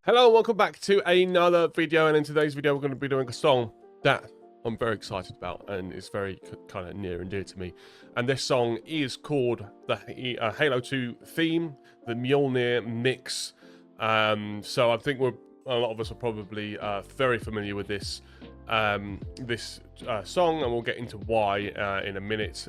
Hello and welcome back to another video, and in today's video we're going to be doing a song that I'm very excited about and it's very kind of near and dear to me. And this song is called the Halo 2 theme, the Mjolnir mix. So I think a lot of us are probably very familiar with this song, and we'll get into why in a minute.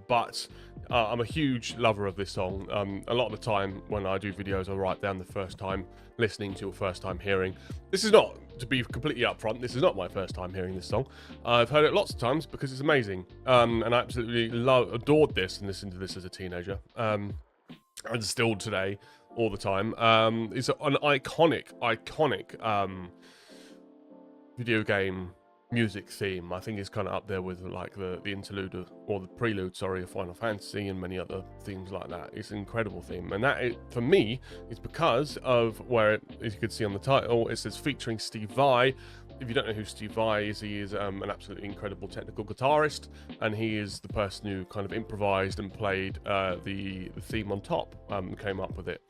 But I'm a huge lover of this song. A lot of the time when I do videos, I write down the first time listening to or first time hearing. This is not, to be completely upfront, this is not my first time hearing this song. I've heard it lots of times because it's amazing. And I absolutely adored this and listened to this as a teenager. And still today, all the time. It's an iconic video game music theme. I think it's kind of up there with like the interlude or the prelude, sorry, of Final Fantasy and many other themes like that. It's an incredible theme, and that for me is because of where as you can see on the title, it says featuring Steve Vai. If you don't know who Steve Vai is, he is an absolutely incredible technical guitarist, and he is the person who kind of improvised and played the theme on top, came up with it,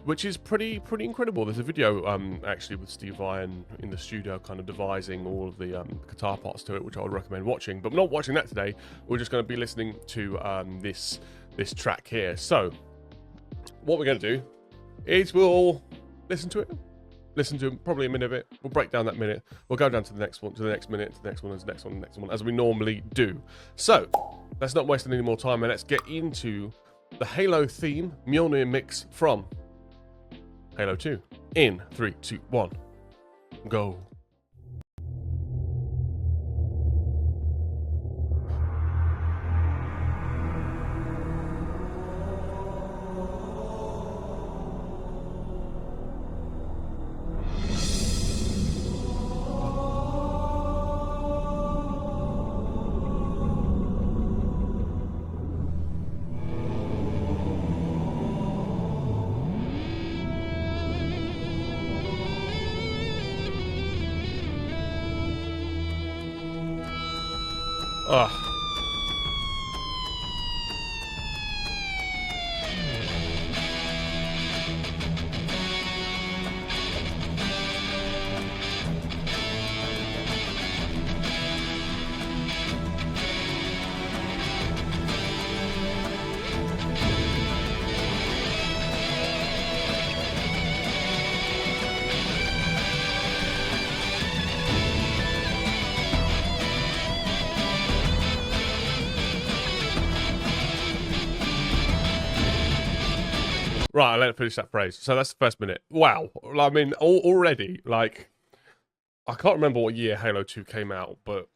which is pretty incredible. There's a video actually with Steve Vai in the studio kind of devising all of the guitar parts to it, which I would recommend watching, but we're not watching that today. We're just going to be listening to this track here. So what we're going to do is we'll listen to probably a minute of it. We'll break down that minute, we'll go down to the next one, to the next minute, to the next one, to the next one, the next one, as we normally do. So let's not waste any more time and let's get into the Halo theme Mjolnir mix from Halo 2 in 3, 2, 1, go. Ugh. Right, let it finish that phrase. So that's the first minute. Wow. I mean, already, like, I can't remember what year Halo 2 came out, but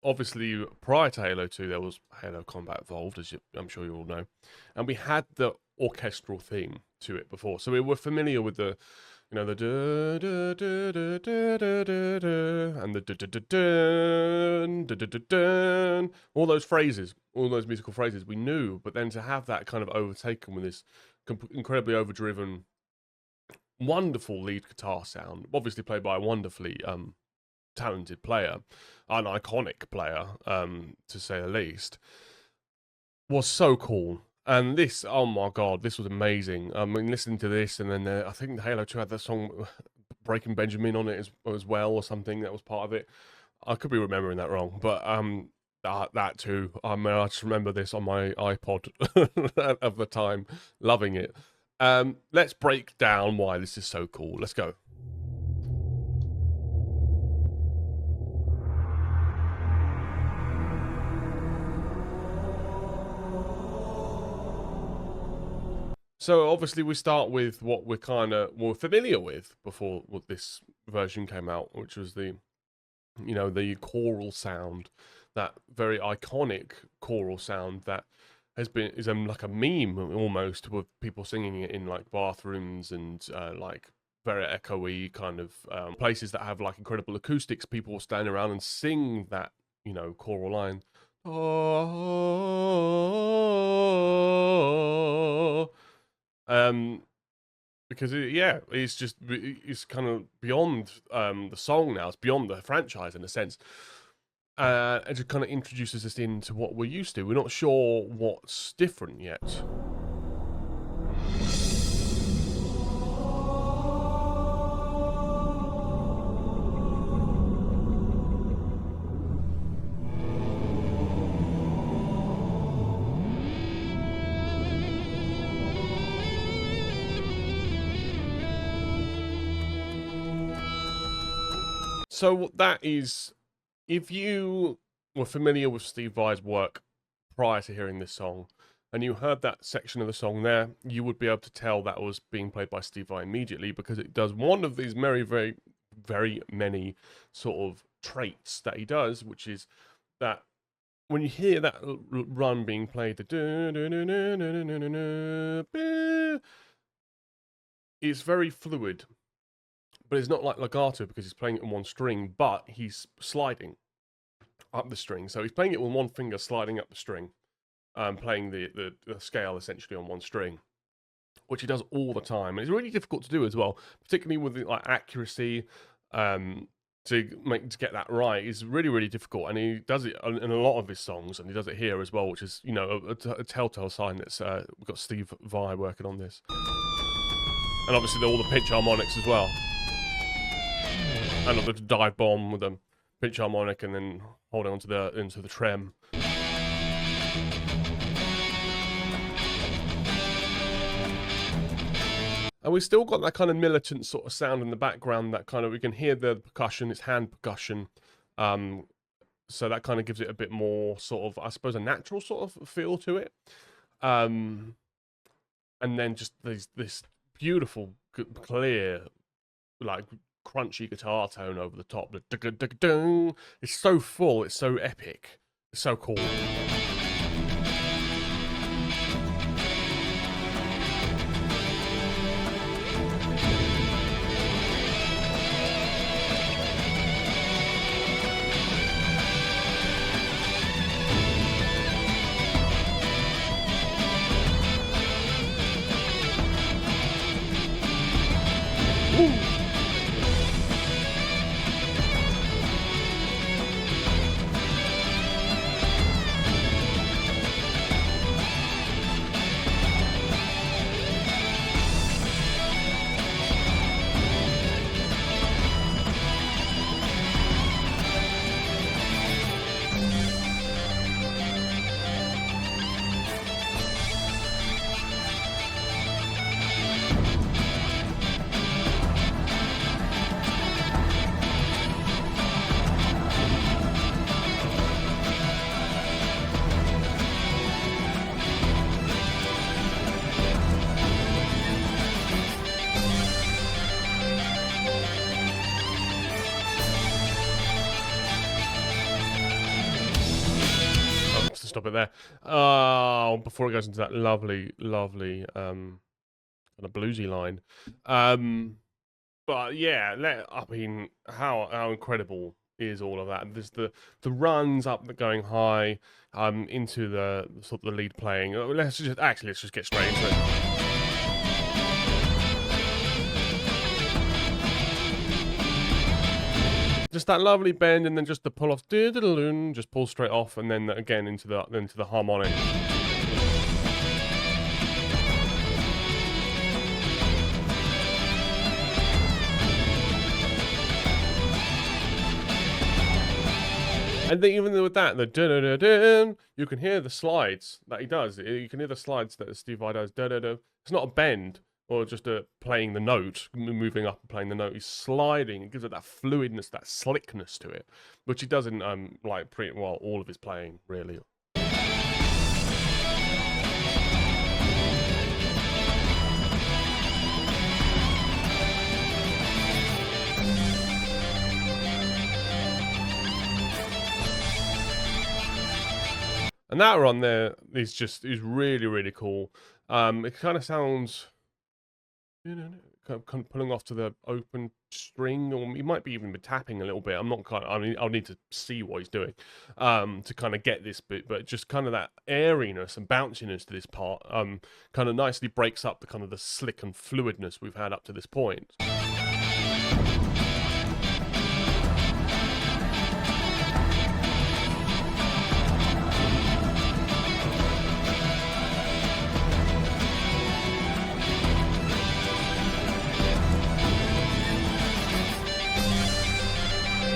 obviously prior to Halo 2, there was Halo Combat Evolved, as I'm sure you all know. And we had the orchestral theme to it before. So we were familiar with the, you know, the da da da da da da da da and the da da da da da da da, all those phrases, all those musical phrases we knew. But then to have that kind of overtaken with this incredibly overdriven, wonderful lead guitar sound, obviously played by a wonderfully talented player, an iconic player, to say the least, was so cool. And this, oh my god, this was amazing. I mean, listening to this, and then I think Halo 2 had that song Breaking Benjamin on it as well, or something that was part of it. I could be remembering that wrong, but that too. I mean, I just remember this on my iPod of the time, loving it. Let's break down why this is so cool. Let's go. So obviously we start with what we're familiar with before this version came out, which was the choral sound, that very iconic choral sound that is like a meme almost, with people singing it in like bathrooms and like very echoey kind of places that have like incredible acoustics. People will stand around and sing that, choral line. Because it's kind of beyond the song now. It's beyond the franchise in a sense. And it kind of introduces us into what we're used to. We're not sure what's different yet. So that is, if you were familiar with Steve Vai's work prior to hearing this song, and you heard that section of the song there, you would be able to tell that was being played by Steve Vai immediately, because it does one of these very many sort of traits that he does, which is that when you hear that run being played, it's very fluid, but it's not like legato because he's playing it on one string, but he's sliding up the string. So he's playing it with one finger, sliding up the string, playing the scale essentially on one string, which he does all the time. And it's really difficult to do as well, particularly with like accuracy. To get that right is really difficult, and he does it in a lot of his songs, and he does it here as well, which is, you know, a telltale sign that we've got Steve Vai working on this, and obviously all the pitch harmonics as well, and the dive bomb with the pitch harmonic, and then holding onto into the trem. And we've still got that kind of militant sort of sound in the background, that kind of, we can hear the percussion, it's hand percussion. So that kind of gives it a bit more sort of, I suppose, a natural sort of feel to it. And then just this beautiful, clear, like crunchy guitar tone over the top. It's so full, it's so epic, it's so cool. Stop it there. Before it goes into that lovely kind of bluesy line. But yeah, I mean, how incredible is all of that? There's the runs up, going high, into the sort of the lead playing. Let's just get straight into it. Just that lovely bend, and then just the pull off, just pull straight off, and then again into the harmonic. And then even with that, the you can hear the slides that he does. You can hear the slides that Steve Vai does. It's not a bend or just playing the note, moving up and playing the note. He's sliding. It gives it that fluidness, that slickness to it, which he does in like pretty well all of his playing, really. And that run there is really cool. It kind of sounds, you know, kind of pulling off to the open string, or he might be even tapping a little bit. I'm not quite. I mean, I'll need to see what he's doing to kind of get this bit, but just kind of that airiness and bounciness to this part kind of nicely breaks up the kind of the slick and fluidness we've had up to this point.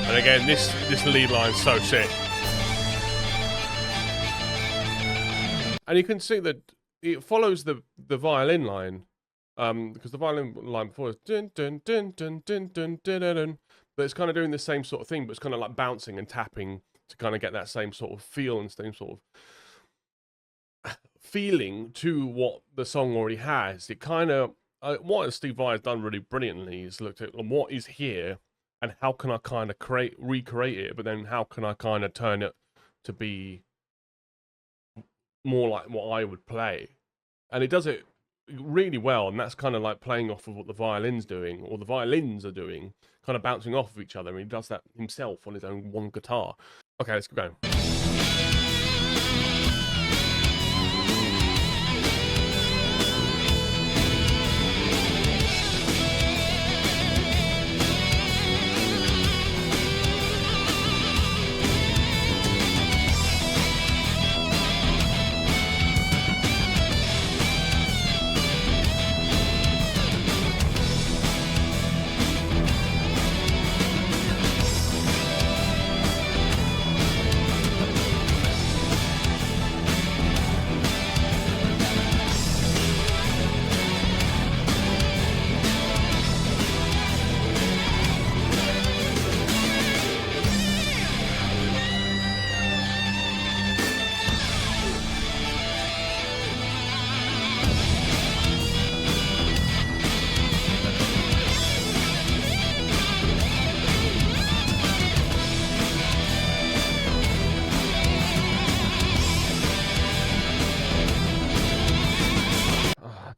And again, this lead line's so sick. And you can see that it follows the violin line, because the violin line before is dun dun dun dun dun dun dun dun dun. But it's kind of doing the same sort of thing, but it's kind of like bouncing and tapping to kind of get that same sort of feel and same sort of feeling to what the song already has. It kind of, what Steve Vai has done really brilliantly is looked at what is here and how can I kind of recreate it, but then how can I kind of turn it to be more like what I would play. And it does it really well, and that's kind of like playing off of what the violin's doing, or the violins are doing, kind of bouncing off of each other, and he does that himself on his own one guitar. Okay, let's go.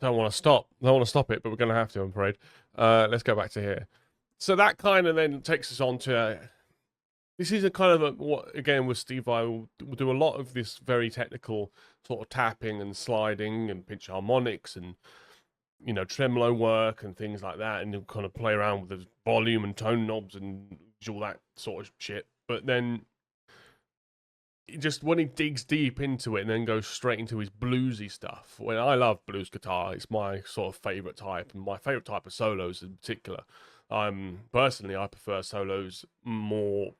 Don't want to stop. Don't want to stop it, but we're going to have to, I'm afraid. Let's go back to here. So that kind of then takes us on to... this is a kind of what, again, with Steve Vai, will do a lot of this very technical sort of tapping and sliding and pitch harmonics and, you know, tremolo work and things like that. And he'll kind of play around with the volume and tone knobs and all that sort of shit. But then... just when he digs deep into it and then goes straight into his bluesy stuff. When I love blues guitar, it's my sort of favorite type, and my favorite type of solos in particular. Personally, I prefer solos more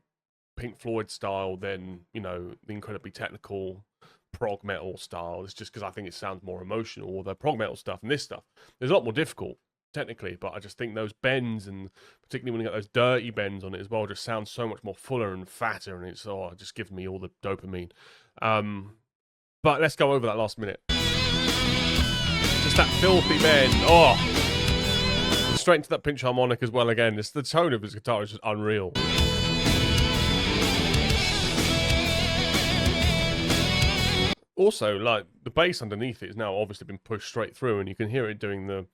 Pink Floyd style than, you know, the incredibly technical prog metal style. It's just because I think it sounds more emotional. Although prog metal stuff and this stuff is a lot more difficult technically, but I just think those bends, and particularly when you get those dirty bends on it as well, just sounds so much more fuller and fatter, and it's just gives me all the dopamine. But let's go over that last minute. Just that filthy bend. Straight into that pinch harmonic as well. Again, the tone of his guitar is just unreal. Also, like, the bass underneath it has now obviously been pushed straight through, and you can hear it doing the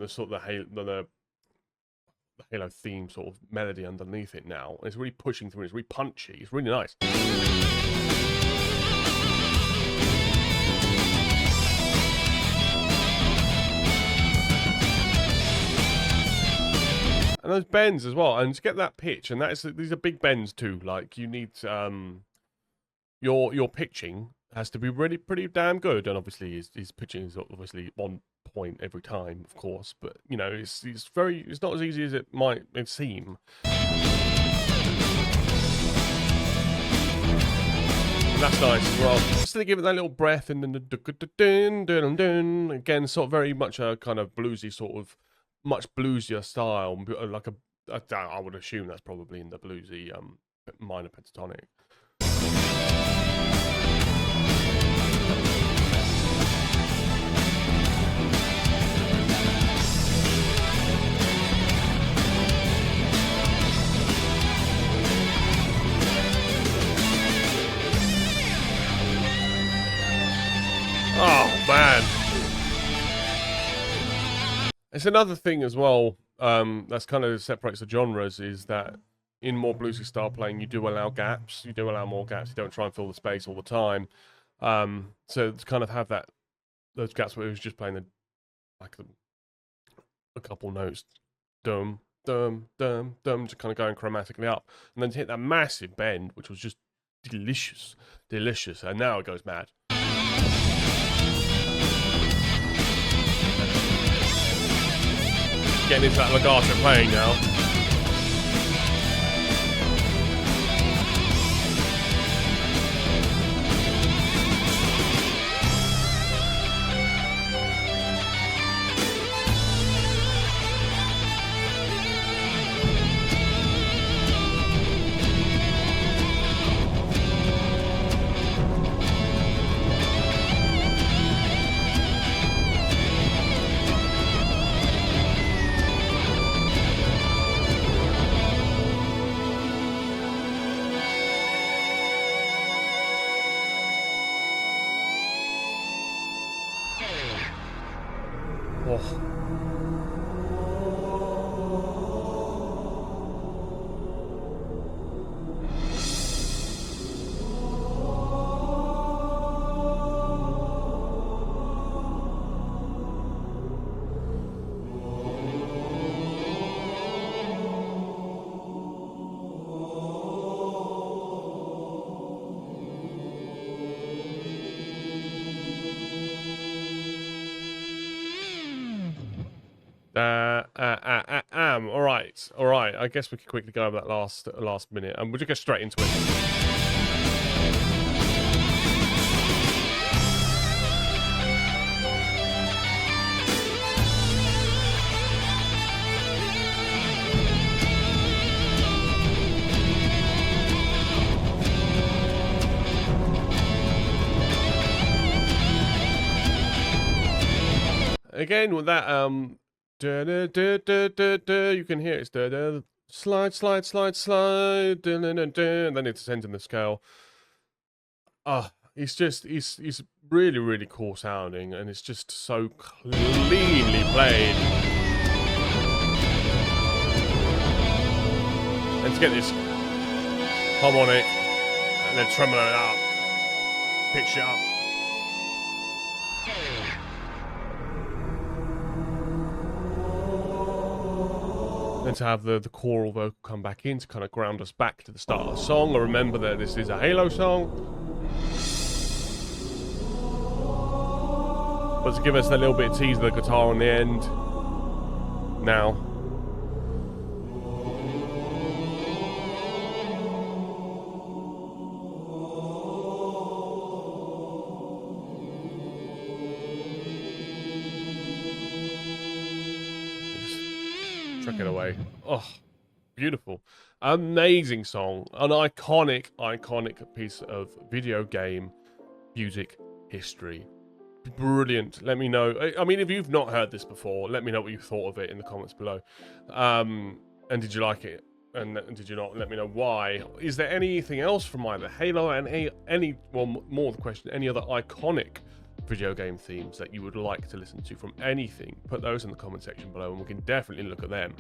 sort of the Halo theme sort of melody underneath it now. It's really pushing through. It's really punchy. It's really nice. And those bends as well, and to get that pitch, and these are big bends too. Like, you need your pitching has to be really pretty damn good, and obviously his pitching is obviously on point every time, of course, but you know, it's not as easy as it might seem. And that's nice as well. Just to give it that little breath, and then again, sort of very much a kind of bluesy sort of, much bluesier style, like I would assume that's probably in the bluesy minor pentatonic. Oh, man. It's another thing as well, that's kind of separates the genres, is that in more bluesy style playing, you do allow gaps. You do allow more gaps. You don't try and fill the space all the time. So to kind of have those gaps where it was just playing a couple notes, dum, dum, dum, dum, just kind of going chromatically up. And then to hit that massive bend, which was just delicious. And now it goes mad. Getting into that legato playing now. am. All right. I guess we could quickly go over that last minute, and we'll just go straight into it. Again with that you can hear it's slide, and then it descends in the scale. He's really, really cool sounding, and it's just so cleanly played. And to get this harmonic and then tremolo it up, pitch it up. Then to have the choral vocal come back in to kind of ground us back to the start of the song, or remember that this is a Halo song. But to give us that little bit of tease of the guitar on the end. Now. Truck it away. Oh, beautiful. Amazing song. An iconic piece of video game music history. Brilliant. Let me know. I mean, if you've not heard this before, let me know what you thought of it in the comments below. And did you like it? And did you not? Let me know why. Is there anything else from either Halo and well, more the question, any other iconic video game themes that you would like to listen to from anything? Put those in the comment section below and we can definitely look at them.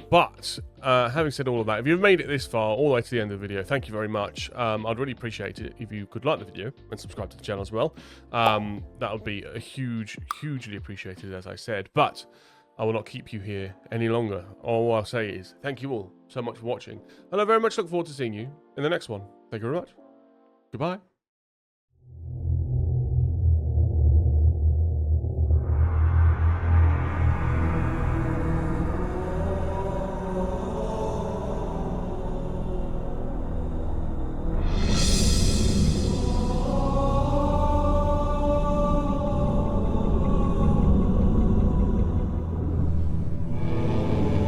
But having said all of that, if you've made it this far all the way to the end of the video, thank you very much. I'd really appreciate it if you could like the video and subscribe to the channel as well. That would be a hugely appreciated, as I said. But I will not keep you here any longer. All I'll say is thank you all so much for watching, and I very much look forward to seeing you in the next one. Thank you very much. Goodbye.